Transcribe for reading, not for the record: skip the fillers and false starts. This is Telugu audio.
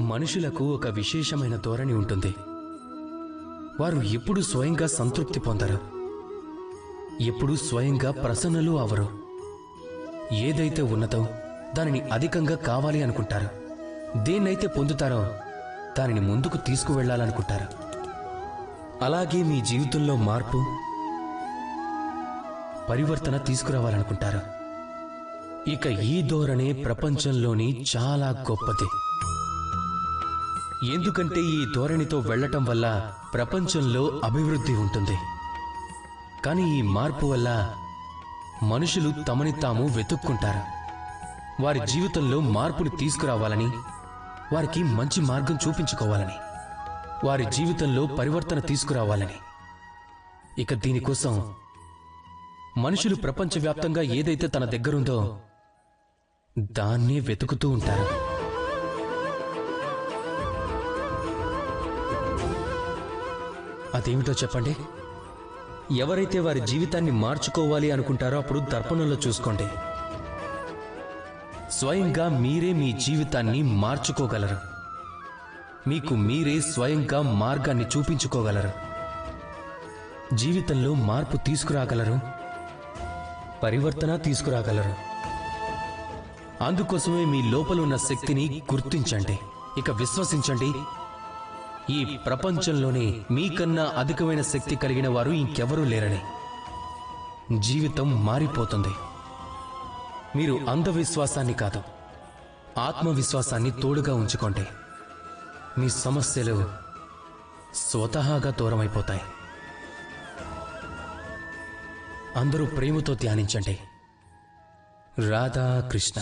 మనుషులకు ఒక విశేషమైన ధోరణి ఉంటుంది. వారు ఎప్పుడూ స్వయంగా సంతృప్తి పొందరు, ఎప్పుడూ స్వయంగా ప్రసన్నలు అవరు. ఏదైతే ఉన్నదో దానిని అధికంగా కావాలి అనుకుంటారు. దేన్నైతే పొందుతారో దానిని ముందుకు తీసుకువెళ్లాలనుకుంటారు. అలాగే మీ జీవితంలో మార్పు, పరివర్తన తీసుకురావాలనుకుంటారు. ఇక ఈ ధోరణే ప్రపంచంలోని చాలా గొప్పది. ఎందుకంటే ఈ ధోరణితో వెళ్లటం వల్ల ప్రపంచంలో అభివృద్ధి ఉంటుంది. కానీ ఈ మార్పు వల్ల మనుషులు తమని తాము వెతుక్కుంటారు. వారి జీవితంలో మార్పుని తీసుకురావాలని, వారికి మంచి మార్గం చూపించుకోవాలని, వారి జీవితంలో పరివర్తన తీసుకురావాలని. ఇక దీనికోసం మనుషులు ప్రపంచవ్యాప్తంగా ఏదైతే తన దగ్గరుందో దాన్నే వెతుకుతూ ఉంటారు. అదేమిటో చెప్పండి. ఎవరైతే వారి జీవితాన్ని మార్చుకోవాలి అనుకుంటారో అప్పుడు దర్పణంలో చూసుకోండి. స్వయంగా మీరే మీ జీవితాన్ని మార్చుకోగలరు. మీకు మీరే స్వయంగా మార్గాన్ని చూపించుకోగలరు. జీవితంలో మార్పు తీసుకురాగలరు, పరివర్తన తీసుకురాగలరు. అందుకోసమే మీ లోపల ఉన్న శక్తిని గుర్తించండి. ఇక విశ్వసించండి, ఈ ప్రపంచంలోనే మీకన్నా అధికమైన శక్తి కలిగిన వారు ఇంకెవరూ లేరని. జీవితం మారిపోతుంది. మీరు అంధవిశ్వాసాన్ని కాదు, ఆత్మవిశ్వాసాన్ని తోడుగా ఉంచుకోండి. మీ సమస్యలు స్వతహాగా దూరమైపోతాయి. అందరూ ప్రేమతో ధ్యానించండి. రాధాకృష్ణ.